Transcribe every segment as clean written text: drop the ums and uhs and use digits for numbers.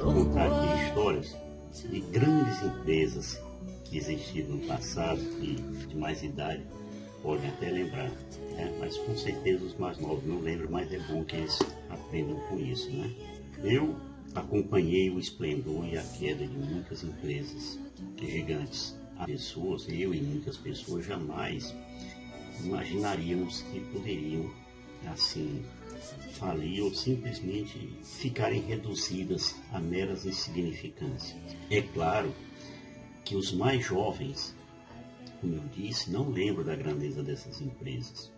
contar aqui histórias de grandes empresas que existiram no passado, que de mais idade podem até lembrar, né? Mas com certeza os mais novos não lembram, mas é bom que eles aprendam com isso, né? Eu acompanhei o esplendor e a queda de muitas empresas gigantes. As pessoas, eu e muitas pessoas jamais imaginaríamos que poderiam assim falir ou simplesmente ficarem reduzidas a meras insignificâncias. É claro que os mais jovens, como eu disse, não lembram da grandeza dessas empresas,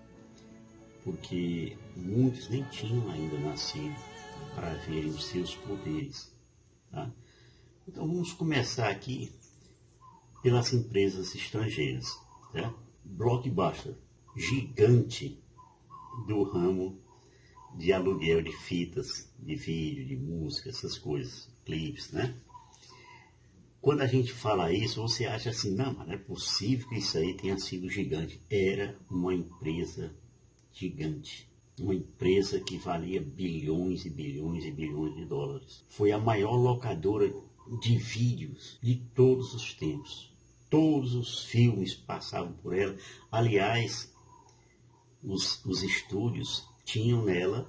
porque muitos nem tinham ainda nascido para verem os seus poderes. Tá? Então vamos começar aqui pelas empresas estrangeiras. Tá? Blockbuster, gigante do ramo de aluguel de fitas, de vídeo, de música, essas coisas, clipes, né? Quando a gente fala isso, você acha assim, não, mas não é possível que isso aí tenha sido gigante. Era uma empresa gigante, uma empresa que valia bilhões e bilhões e bilhões de dólares. Foi a maior locadora de vídeos de todos os tempos. Todos os filmes passavam por ela. Aliás, os estúdios tinham nela,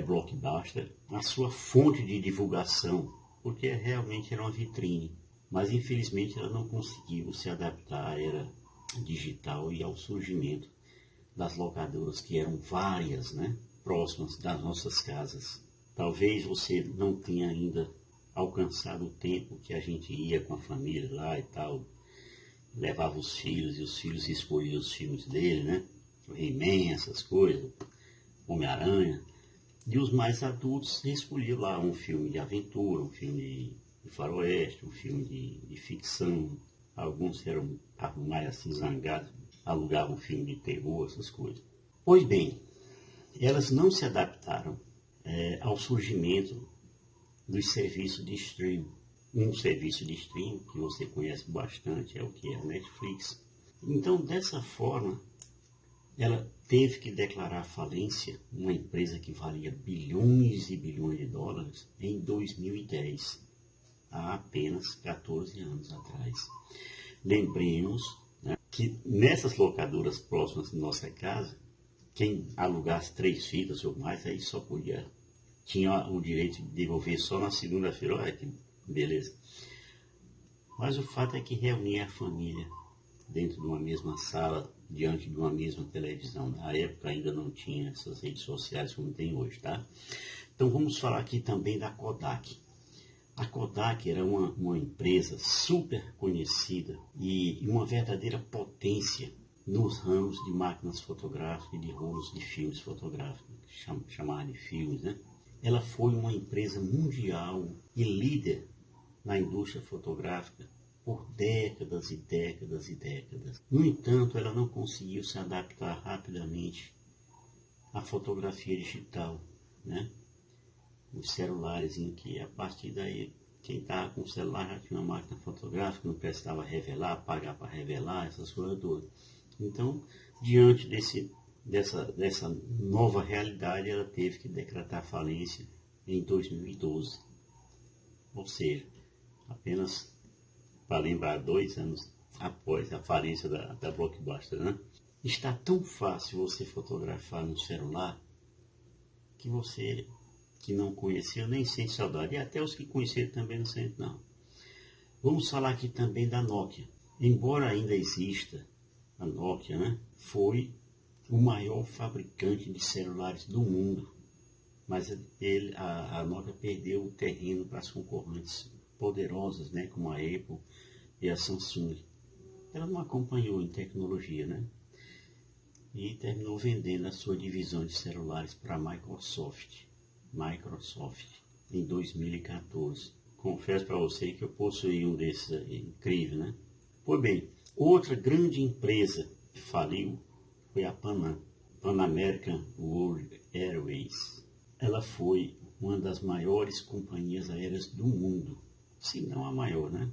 Blockbuster, a sua fonte de divulgação, porque realmente era uma vitrine. Mas infelizmente ela não conseguiu se adaptar à era digital e ao surgimento das locadoras, que eram várias, né, próximas das nossas casas. Talvez você não tenha ainda alcançado o tempo que a gente ia com a família lá e tal, levava os filhos e os filhos escolhiam os filmes dele, né? O He-Man, essas coisas, Homem-Aranha. E os mais adultos escolhiam lá um filme de aventura, um filme de faroeste, um filme de ficção. Alguns estavam mais assim zangados, alugavam um filme de terror, essas coisas. Pois bem, elas não se adaptaram ao surgimento dos serviços de streaming. Um serviço de streaming que você conhece bastante é o que é a Netflix. Então, dessa forma, ela teve que declarar falência, uma empresa que valia bilhões e bilhões de dólares, em 2010, há apenas 14 anos atrás. Lembremos, né, que nessas locadoras próximas de nossa casa, quem alugasse 3 fitas ou mais, aí só tinha o direito de devolver só na segunda-feira. Olha que beleza. Mas o fato é que reunia a família dentro de uma mesma sala, diante de uma mesma televisão. Na época ainda não tinha essas redes sociais como tem hoje, tá? Então vamos falar aqui também da Kodak. A Kodak era uma empresa super conhecida e uma verdadeira potência nos ramos de máquinas fotográficas e de rolos de filmes fotográficos, chamar de filmes, né? Ela foi uma empresa mundial e líder na indústria fotográfica por décadas e décadas e décadas. No entanto, ela não conseguiu se adaptar rapidamente à fotografia digital, né? Os celulares, em que a partir daí, quem estava com o celular já tinha uma máquina fotográfica, não precisava revelar, pagar para revelar, essas coisas todas. Então, diante dessa nova realidade, ela teve que decretar falência em 2012. Ou seja, apenas para lembrar 2 anos após a falência da Blockbuster, né? Está tão fácil você fotografar no celular que você que não conheceu nem sente saudade. E até os que conheceram também não sentem, não. Vamos falar aqui também da Nokia. Embora ainda exista a Nokia, né? Foi o maior fabricante de celulares do mundo. Mas a Nokia perdeu o terreno para as concorrentes poderosas, né? Como a Apple e a Samsung. Ela não acompanhou em tecnologia, né? E terminou vendendo a sua divisão de celulares para a Microsoft em 2014. Confesso para você que eu possuí um desses incrível, né? Pois bem, outra grande empresa que faliu foi a Pan American World Airways. Ela foi uma das maiores companhias aéreas do mundo, se não a maior, né?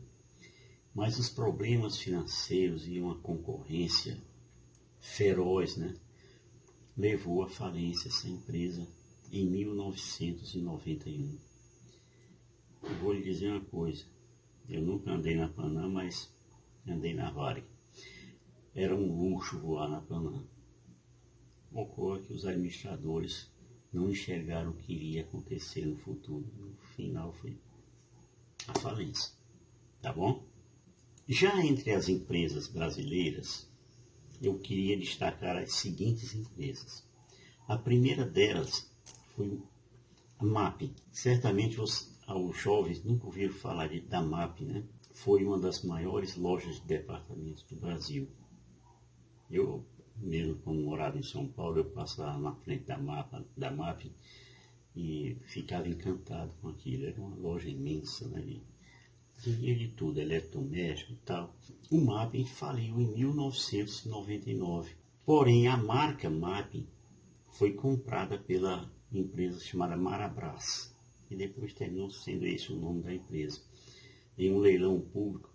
Mas os problemas financeiros e uma concorrência feroz, né, levou à falência essa empresa em 1991. eu vou lhe dizer uma coisa. Eu nunca andei na Panam, mas andei na Varig. Era um luxo voar na Panam. Ocorre que os administradores não enxergaram o que iria acontecer no futuro. No final foi a falência. Tá bom? Já entre as empresas brasileiras, eu queria destacar as seguintes empresas. A primeira delas foi a MAP. Certamente os jovens nunca ouviram falar da MAP, né? Foi uma das maiores lojas de departamentos do Brasil. Eu, mesmo como morava em São Paulo, eu passava na frente da MAP e ficava encantado com aquilo. Era uma loja imensa, né? Tinha de tudo, eletrodoméstico e tal. O MAP faliu em 1999. Porém, a marca MAP foi comprada pela empresa chamada Marabras, e depois terminou sendo esse o nome da empresa, em um leilão público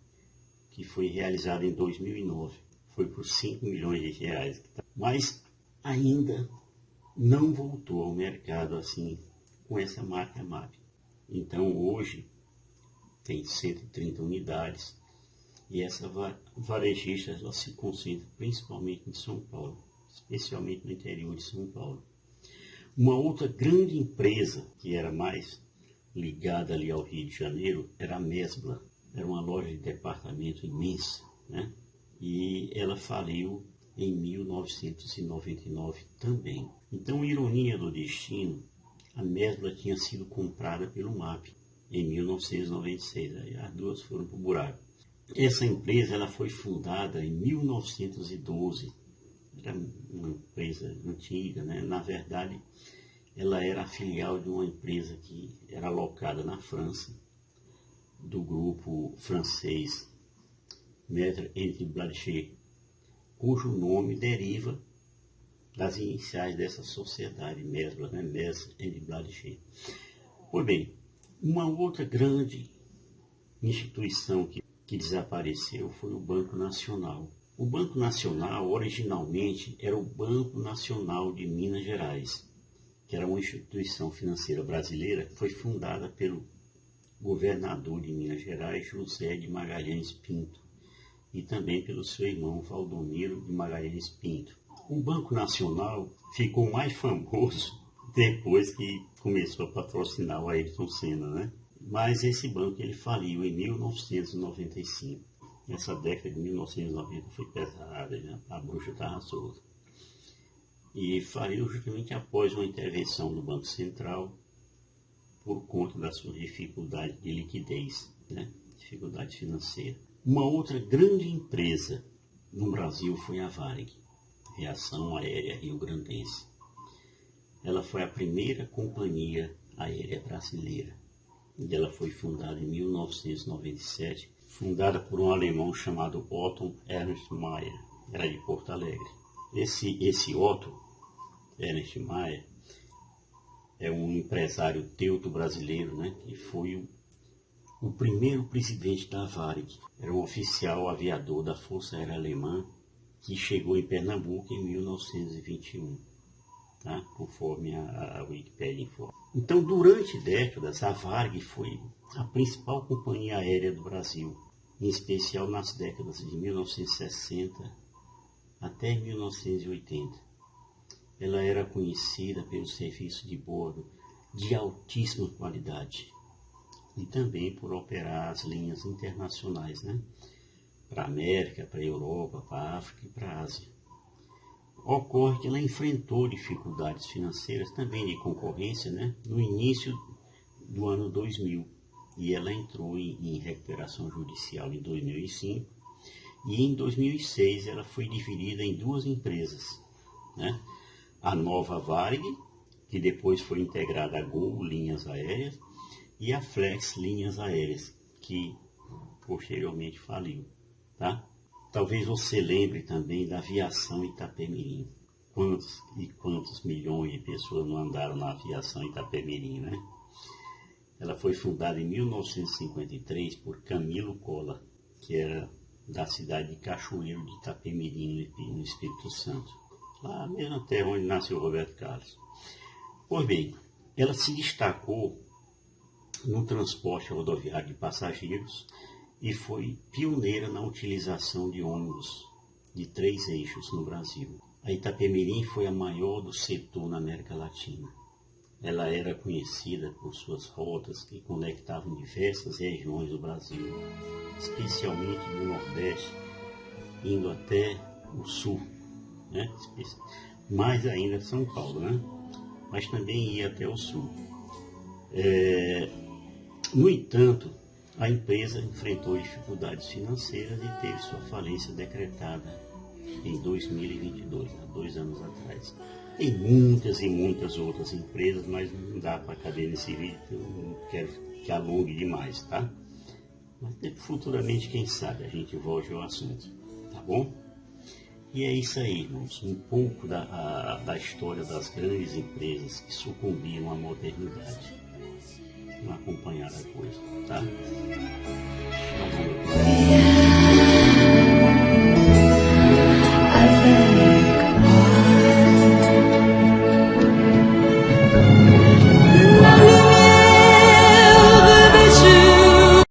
que foi realizado em 2009. Foi por 5 milhões de reais. Mas ainda não voltou ao mercado assim, com essa marca MAP. Então hoje tem 130 unidades e essa varejista ela se concentra principalmente em São Paulo, especialmente no interior de São Paulo. Uma outra grande empresa que era mais ligada ali ao Rio de Janeiro era a Mesbla. Era uma loja de departamento imensa, né? E ela faliu em 1999 também. Então, ironia do destino, a Mesbla tinha sido comprada pelo MAP em 1996. Aí as duas foram para o buraco. Essa empresa ela foi fundada em 1912. Era uma empresa antiga, né? Na verdade, ela era a filial de uma empresa que era alocada na França, do grupo francês Maître Henri Blanchet, cujo nome deriva das iniciais dessa sociedade, Mesbla, né? Maître Henri Blanchet. Pois bem, uma outra grande instituição que desapareceu foi o Banco Nacional. O Banco Nacional, originalmente, era o Banco Nacional de Minas Gerais, que era uma instituição financeira brasileira que foi fundada pelo governador de Minas Gerais, José de Magalhães Pinto, e também pelo seu irmão Valdomiro de Magalhães Pinto. O Banco Nacional ficou mais famoso depois que começou a patrocinar o Ayrton Senna, né? Mas esse banco ele faliu em 1995. Essa década de 1990 foi pesada, né? A bruxa estava solta. E faliu justamente após uma intervenção do Banco Central por conta da sua dificuldade de liquidez, né? Dificuldade financeira. Uma outra grande empresa no Brasil foi a Varig, Aviação Aérea Rio-Grandense. Ela foi a primeira companhia aérea brasileira. E ela foi fundada em 1997, fundada por um alemão chamado Otto Ernst Mayr, era de Porto Alegre. Esse Otto Ernst Mayr é um empresário teuto-brasileiro, né, que foi o primeiro presidente da Varig. Era um oficial aviador da Força Aérea Alemã que chegou em Pernambuco em 1921, tá? Conforme a Wikipédia informa. Então, durante décadas, a Varig foi a principal companhia aérea do Brasil, em especial nas décadas de 1960 até 1980. Ela era conhecida pelo serviço de bordo de altíssima qualidade e também por operar as linhas internacionais, né? Para a América, para a Europa, para a África e para a Ásia. Ocorre que ela enfrentou dificuldades financeiras também de concorrência, né? No início do ano 2000, e ela entrou em recuperação judicial em 2005, e em 2006 ela foi dividida em duas empresas, né? A nova Varig, que depois foi integrada a Gol Linhas Aéreas, e a Flex Linhas Aéreas, que posteriormente faliu, tá? Talvez você lembre também da Aviação Itapemirim. Quantos e quantos milhões de pessoas não andaram na Aviação Itapemirim, né? Ela foi fundada em 1953 por Camilo Cola, que era da cidade de Cachoeiro de Itapemirim, no Espírito Santo. Lá mesmo até onde nasceu Roberto Carlos. Pois bem, ela se destacou no transporte rodoviário de passageiros e foi pioneira na utilização de ônibus de 3 eixos no Brasil. A Itapemirim foi a maior do setor na América Latina. Ela era conhecida por suas rotas que conectavam diversas regiões do Brasil, especialmente do Nordeste, indo até o Sul, né? Mais ainda São Paulo, né? Mas também ia até o Sul. No entanto, a empresa enfrentou dificuldades financeiras e teve sua falência decretada em 2022, há 2 anos atrás. Tem muitas e muitas outras empresas, mas não dá para caber nesse vídeo, eu não quero que alongue demais, tá? Mas futuramente, quem sabe, a gente volte ao assunto, tá bom? E é isso aí, irmãos, um pouco da história das grandes empresas que sucumbiram à modernidade. Não acompanharam a coisa, tá?